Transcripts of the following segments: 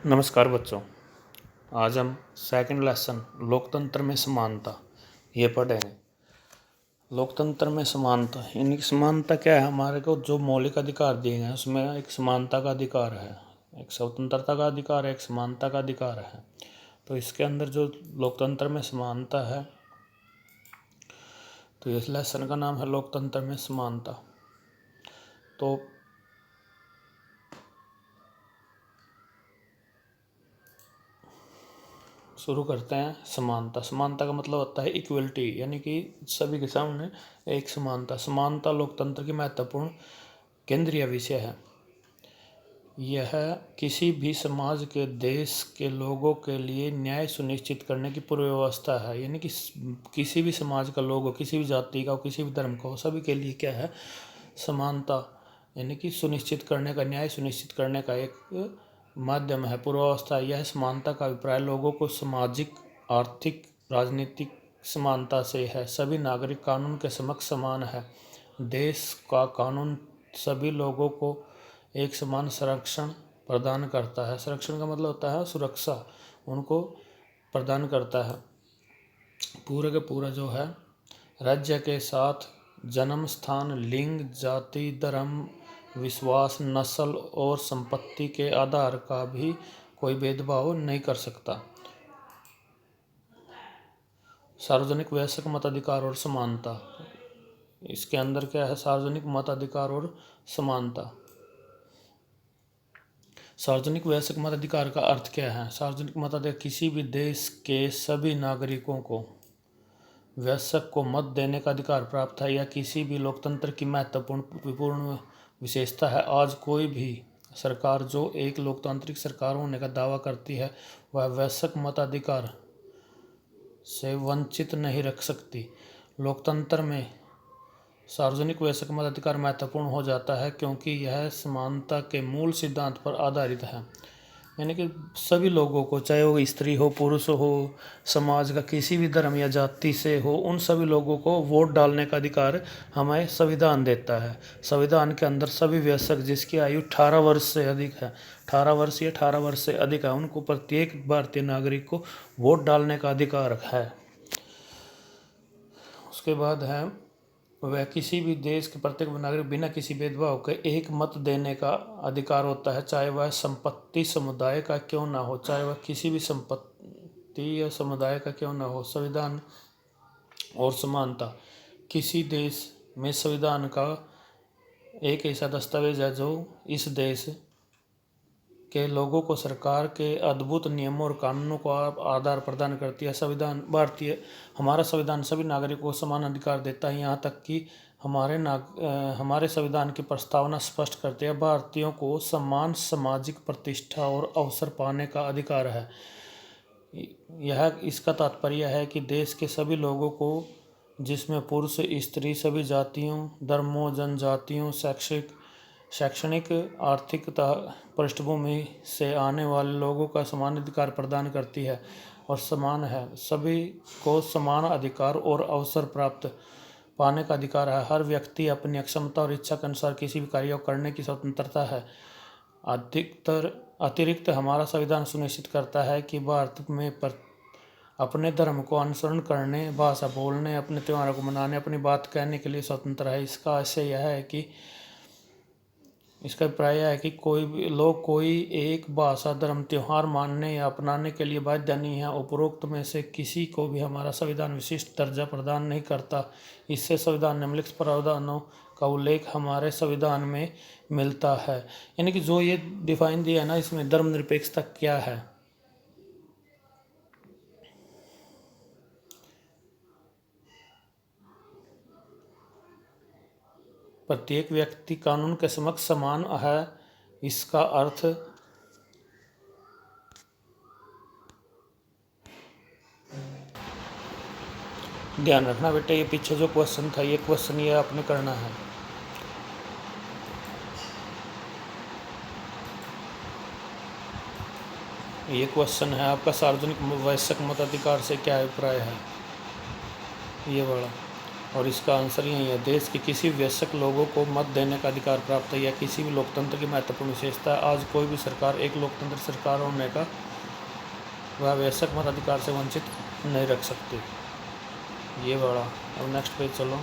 नमस्कार बच्चों। आज हम सेकंड लेसन लोकतंत्र में समानता ये पढ़ेंगे। लोकतंत्र में समानता यानी कि समानता क्या है। हमारे को जो मौलिक अधिकार दिए गए हैं उसमें एक समानता का अधिकार है, एक स्वतंत्रता का अधिकार है, एक समानता का अधिकार है। तो इसके अंदर जो लोकतंत्र में समानता है, तो इस लेसन का नाम है लोकतंत्र में समानता। तो शुरू करते हैं। समानता समानता का मतलब होता है इक्वलिटी, यानी कि सभी के सामने एक समानता। समानता लोकतंत्र की महत्वपूर्ण केंद्रीय विषय है। यह किसी भी समाज के देश के लोगों के लिए न्याय सुनिश्चित करने की पूर्व व्यवस्था है। यानी कि किसी भी समाज का लोग हो, किसी भी जाति का हो, किसी भी धर्म का हो, सभी के लिए क्या है, समानता यानी कि सुनिश्चित करने का, न्याय सुनिश्चित करने का एक माध्यम है, पूर्वावस्था। यह समानता का अभिप्राय लोगों को सामाजिक, आर्थिक, राजनीतिक समानता से है। सभी नागरिक कानून के समक्ष समान है। देश का कानून सभी लोगों को एक समान संरक्षण प्रदान करता है। संरक्षण का मतलब होता है सुरक्षा, उनको प्रदान करता है। पूरा का पूरा जो है राज्य के साथ जन्म स्थान, लिंग, जाति, धर्म, विश्वास, नस्ल और संपत्ति के आधार का भी कोई भेदभाव नहीं कर सकता। सार्वजनिक वयस्क मताधिकार और समानता, इसके अंदर क्या है, सार्वजनिक मताधिकार और समानता। सार्वजनिक वयस्क मताधिकार का अर्थ क्या है। सार्वजनिक मताधिकार किसी भी देश के सभी नागरिकों को वयस्क को मत देने का अधिकार प्राप्त है। यह किसी भी लोकतंत्र की महत्वपूर्ण विशेषता है। आज कोई भी सरकार जो एक लोकतांत्रिक सरकार होने का दावा करती है, वह वयस्क मताधिकार से वंचित नहीं रख सकती। लोकतंत्र में सार्वजनिक वयस्क मताधिकार महत्वपूर्ण हो जाता है क्योंकि यह समानता के मूल सिद्धांत पर आधारित है। यानी कि सभी लोगों को, चाहे वो स्त्री हो, पुरुष हो, समाज का किसी भी धर्म या जाति से हो, उन सभी लोगों को वोट डालने का अधिकार हमें संविधान देता है। संविधान के अंदर सभी वयस्क जिसकी आयु 18 वर्ष से अधिक है, 18 वर्ष या 18 वर्ष से अधिक है, उनको प्रत्येक भारतीय नागरिक को वोट डालने का अधिकार है। उसके बाद है वह किसी भी देश के प्रत्येक नागरिक बिना किसी भेदभाव के एक मत देने का अधिकार होता है, चाहे वह संपत्ति समुदाय का क्यों ना हो, चाहे वह किसी भी संपत्ति या समुदाय का क्यों ना हो। संविधान और समानता, किसी देश में संविधान का एक ऐसा दस्तावेज है जो इस देश के लोगों को सरकार के अद्भुत नियमों और कानूनों को आधार प्रदान करती है। हमारा संविधान सभी नागरिकों को समान अधिकार देता है। यहाँ तक कि हमारे संविधान की प्रस्तावना स्पष्ट करती है, भारतीयों को समान सामाजिक प्रतिष्ठा और अवसर पाने का अधिकार है। यह इसका तात्पर्य है कि देश के सभी लोगों को, जिसमें पुरुष, स्त्री, सभी जातियों, धर्मों, जनजातियों, शैक्षणिक, आर्थिक पृष्ठभूमि से आने वाले लोगों का समान अधिकार प्रदान करती है और समान है। सभी को समान अधिकार और अवसर प्राप्त पाने का अधिकार है। हर व्यक्ति अपनी क्षमता और इच्छा के अनुसार किसी भी कार्य को करने की स्वतंत्रता है। अतिरिक्त हमारा संविधान सुनिश्चित करता है कि भारत में अपने धर्म को अनुसरण करने, भाषा बोलने, अपने त्योहारों को मनाने, अपनी बात कहने के लिए स्वतंत्र है। इसका आशय यह है कि इसका अभिप्राय है कि कोई एक भाषा, धर्म, त्योहार मानने या अपनाने के लिए बाध्य नहीं है। उपरोक्त में से किसी को भी हमारा संविधान विशिष्ट दर्जा प्रदान नहीं करता। इससे संविधान निम्नलिखित प्रावधानों का उल्लेख हमारे संविधान में मिलता है। यानी कि जो ये डिफाइन दिया है ना, इसमें धर्मनिरपेक्षता क्या है। प्रत्येक व्यक्ति कानून के समक्ष समान है। इसका अर्थ ध्यान रखना बेटा, ये पीछे जो क्वेश्चन था, ये क्वेश्चन ये आपने करना है। ये क्वेश्चन है आपका, सार्वजनिक वयस्क मताधिकार से क्या अभिप्राय है, ये वाला। और इसका आंसर यही है, देश के किसी भी वयस्क लोगों को मत देने का अधिकार प्राप्त है। यह किसी भी लोकतंत्र की महत्वपूर्ण विशेषता है। आज कोई भी सरकार एक लोकतंत्र सरकार होने का वह वयस्क मताधिकार से वंचित नहीं रख सकती। ये बड़ा। अब नेक्स्ट पेज चलो।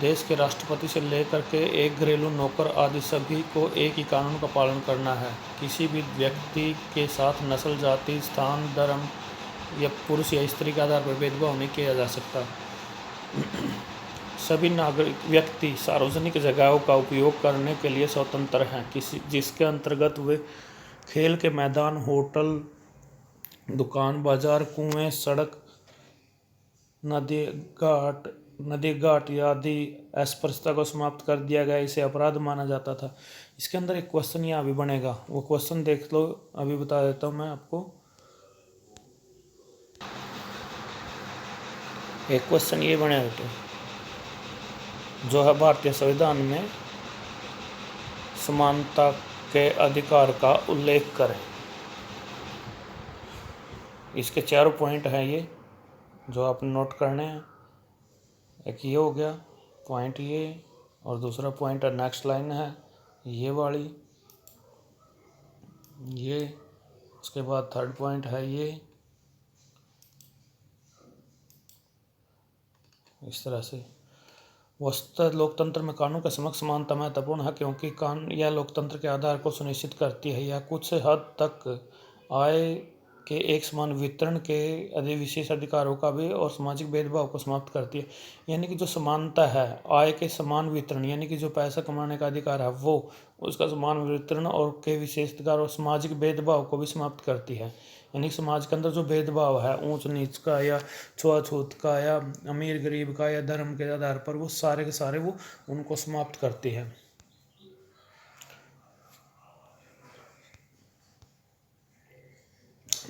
देश के राष्ट्रपति से लेकर के एक घरेलू नौकर आदि सभी को एक ही कानून का पालन करना है। किसी भी व्यक्ति के साथ नस्ल, जाति, स्थान, धर्म या पुरुष या स्त्री के आधार पर भेदभाव नहीं किया जा सकता। सभी नागरिक व्यक्ति सार्वजनिक जगहों का उपयोग करने के लिए स्वतंत्र हैं, जिसके अंतर्गत वे खेल के मैदान, होटल, दुकान, बाजार, कुएं, सड़क, नदी घाट आदि अस्पृश्यता को समाप्त कर दिया गया। इसे अपराध माना जाता था। इसके अंदर एक क्वेश्चन यहाँ अभी बनेगा, वो क्वेश्चन देख लो, अभी बता देता हूँ मैं आपको। एक क्वेश्चन ये बने बेटे, जो है भारतीय संविधान में समानता के अधिकार का उल्लेख करें। इसके 4 पॉइंट हैं ये, जो आपने नोट करने हैं। एक ये हो गया पॉइंट ये, और दूसरा पॉइंट है नेक्स्ट लाइन है ये वाली, ये। उसके बाद थर्ड पॉइंट है ये। इस तरह से वस्तुतः लोकतंत्र में कानून का समक्ष समानता महत्वपूर्ण है, क्योंकि कानून यह लोकतंत्र के आधार को सुनिश्चित करती है। यह कुछ हद तक आय के एक समान वितरण के अधिक विशेष अधिकारों का भी और सामाजिक भेदभाव को समाप्त करती है। यानी कि जो समानता है, आय के समान वितरण, यानी कि जो पैसा कमाने का अधिकार है वो, उसका समान वितरण और के विशेष अधिकार और सामाजिक भेदभाव को भी समाप्त करती है। यानी समाज के अंदर जो भेदभाव है ऊंच नीच का या छुआछूत का या अमीर गरीब का या धर्म के आधार पर, वो सारे के सारे वो उनको समाप्त करती है।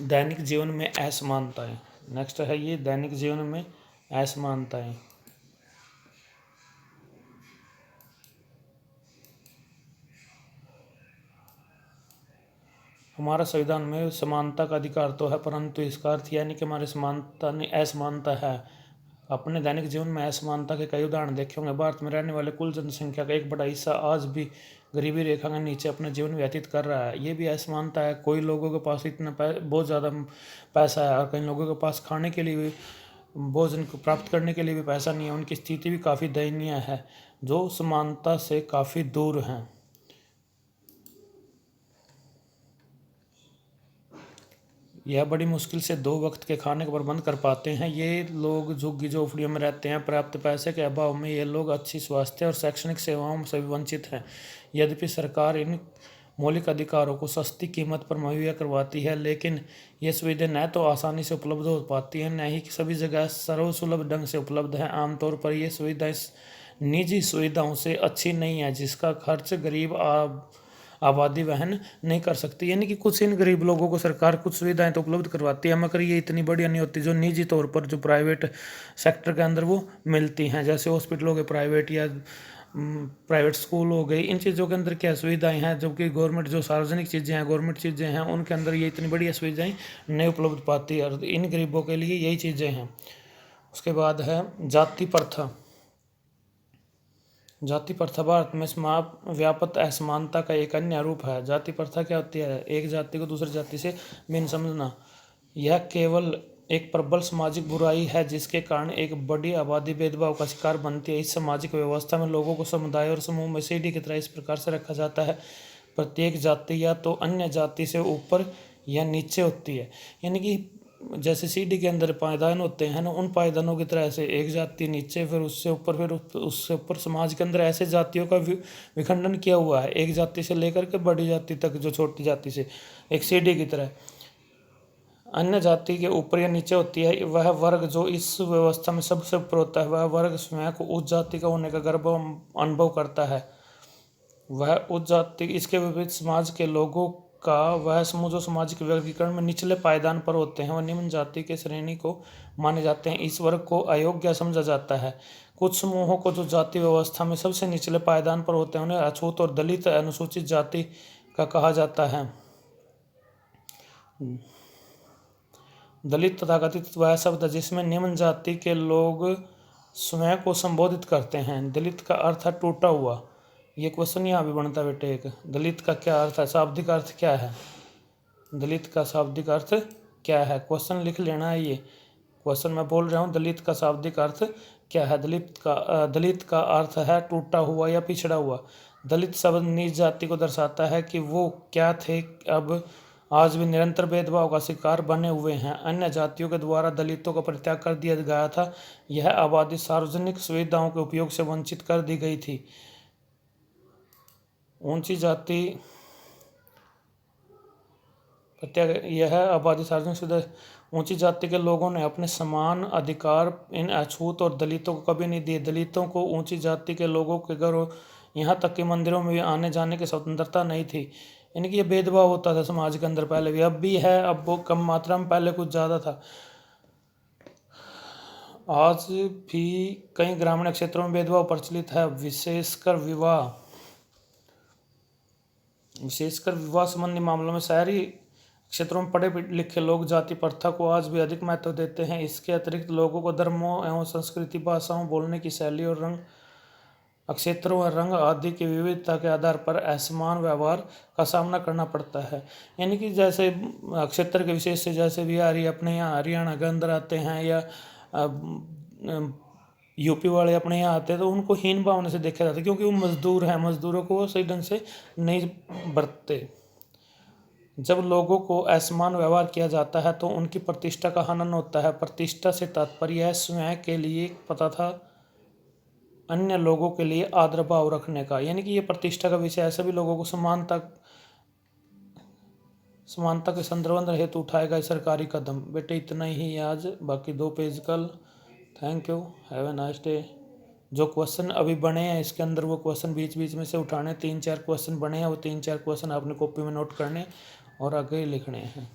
दैनिक जीवन में असमानताएं। नेक्स्ट है ये, दैनिक जीवन में असमानताएं। हमारा संविधान में समानता का अधिकार तो है, परंतु इसका अर्थ यानी कि हमारी समानता नहीं असमानता है। अपने दैनिक जीवन में असमानता के कई उदाहरण देखे होंगे। भारत में रहने वाले कुल जनसंख्या का एक बड़ा हिस्सा आज भी गरीबी रेखा के नीचे अपना जीवन व्यतीत कर रहा है। ये भी असमानता है। कोई लोगों के पास इतना बहुत ज़्यादा पैसा है और कई लोगों के पास खाने के लिए भी, भोजन को प्राप्त करने के लिए भी पैसा नहीं है। उनकी स्थिति भी काफ़ी दयनीय है, जो समानता से काफ़ी दूर हैं। यह बड़ी मुश्किल से 2 वक्त के खाने का प्रबंध कर पाते हैं। ये लोग झुग्गी झोपड़ियों में रहते हैं। पर्याप्त पैसे के अभाव में ये लोग अच्छी स्वास्थ्य और शैक्षणिक सेवाओं से भी वंचित हैं। यद्यपि सरकार इन मौलिक अधिकारों को सस्ती कीमत पर मुहैया करवाती है, लेकिन ये सुविधाएं न तो आसानी से उपलब्ध हो पाती हैं, न ही सभी जगह सर्वसुलभ ढंग से उपलब्ध है। आमतौर पर ये सुविधाएं निजी सुविधाओं से अच्छी नहीं है, जिसका खर्च गरीब आबादी वहन नहीं कर सकती। यानी कि कुछ इन गरीब लोगों को सरकार कुछ सुविधाएं तो उपलब्ध करवाती है, मगर ये इतनी बढ़िया नहीं होती जो निजी तौर पर जो प्राइवेट सेक्टर के अंदर वो मिलती हैं। जैसे हॉस्पिटल हो गए प्राइवेट, या प्राइवेट स्कूल हो गई। इन चीज़ों के अंदर क्या सुविधाएं हैं, जबकि गवर्नमेंट जो सार्वजनिक चीज़ें हैं, गवर्नमेंट चीज़ें हैं, उनके अंदर ये इतनी बढ़िया सुविधाएं नहीं उपलब्ध पाती है, और इन गरीबों के लिए यही चीज़ें हैं। उसके बाद है जाति प्रथा। जाति प्रथा भारत में व्यापक असमानता का एक अन्य रूप है। जाति प्रथा क्या होती है? एक जाति को दूसरी जाति से भिन्न समझना। यह केवल एक प्रबल सामाजिक बुराई है, जिसके कारण एक बड़ी आबादी भेदभाव का शिकार बनती है। इस सामाजिक व्यवस्था में लोगों को समुदाय और समूह में सीढ़ी की तरह इस प्रकार से रखा जाता है, प्रत्येक जाति या तो अन्य जाति से ऊपर या नीचे होती है। यानी कि जैसे सीढ़ी के अंदर पायदान होते हैं ना, उन पायदानों की तरह से एक जाति नीचे, फिर उससे ऊपर, फिर उससे ऊपर समाज के अंदर ऐसे जातियों का विखंडन किया हुआ है, एक जाति से लेकर के बड़ी जाति तक, जो छोटी जाति से एक सीढ़ी की तरह अन्य जाति के ऊपर या नीचे होती है। वह वर्ग जो इस व्यवस्था में सबसे ऊपर होता है, वह वर्ग स्वयं को उस जाति का होने का गर्व अनुभव करता है। वह उस जाति, इसके विपरीत समाज के लोगों का वह समूह जो सामाजिक वर्गीकरण में निचले पायदान पर होते हैं, वह निम्न जाति के श्रेणी को माने जाते हैं। इस वर्ग को अयोग्य समझा जाता है। कुछ समूहों को जो जाति व्यवस्था में सबसे निचले पायदान पर होते हैं, उन्हें अछूत और दलित अनुसूचित जाति का कहा जाता है। दलित तथाकथित वह शब्द है जिसमें निम्न जाति के लोग स्वयं को संबोधित करते हैं। दलित का अर्थ है टूटा हुआ। ये क्वेश्चन यहाँ भी बनता है बेटे एक। दलित का क्या अर्थ है, शाब्दिक अर्थ क्या है? दलित का शाब्दिक अर्थ क्या है? क्वेश्चन लिख लेना है ये क्वेश्चन मैं बोल रहा हूँ। दलित का शाब्दिक अर्थ क्या है? दलित का अर्थ है टूटा हुआ या पिछड़ा हुआ। दलित शब्द नीच जाति को दर्शाता है कि वो क्या थे, अब आज भी निरंतर भेदभाव का शिकार बने हुए हैं। अन्य जातियों के द्वारा दलितों का परित्याग कर दिया गया था। यह आबादी सार्वजनिक सुविधाओं के उपयोग से वंचित कर दी गई थी। ऊंची जाति यह आबादी सार्वजनिक सुविधा। ऊंची जाति के लोगों ने अपने समान अधिकार इन अछूत और दलितों को कभी नहीं दिए। दलितों को ऊंची जाति के लोगों के घरों, यहाँ तक कि मंदिरों में भी आने जाने की स्वतंत्रता नहीं थी। यानी कि ये भेदभाव होता था समाज के अंदर, पहले भी, अब भी है, अब वो कम मात्रा में, पहले कुछ ज़्यादा था। आज भी कई ग्रामीण क्षेत्रों में भेदभाव प्रचलित है, विशेषकर विवाह संबंधी मामलों में। शहरी क्षेत्रों में पढ़े लिखे लोग जाति प्रथा को आज भी अधिक महत्व देते हैं। इसके अतिरिक्त लोगों को धर्मों एवं संस्कृति, भाषाओं, बोलने की शैली और रंग, क्षेत्रों और रंग आदि की विविधता के आधार पर असमान व्यवहार का सामना करना पड़ता है। यानी कि जैसे क्षेत्र के विशेष से, जैसे बिहारी अपने यहाँ हरियाणा के अंदर आते हैं या यूपी वाले अपने यहाँ आते हैं, तो उनको हीन भावना से देखा जाता है क्योंकि वो मजदूर हैं। मजदूरों को वो सही ढंग से नहीं बरतते। जब लोगों को असमान व्यवहार किया जाता है तो उनकी प्रतिष्ठा का हनन होता है। प्रतिष्ठा से तात्पर्य है स्वयं के लिए तथा अन्य लोगों के लिए आदर भाव रखने का। यानी कि ये प्रतिष्ठा का विषय है। सभी लोगों को समानता के संदर्भ हेतु उठाएगा सरकारी कदम। बेटे इतना ही आज, बाकी 2 पेज कल। Thank you, have a nice day. जो क्वेश्चन अभी बने हैं इसके अंदर, वो क्वेश्चन बीच बीच में से उठाने, 3-4 क्वेश्चन बने हैं, वो 3-4 क्वेश्चन आपने कॉपी में नोट करने और आगे लिखने हैं।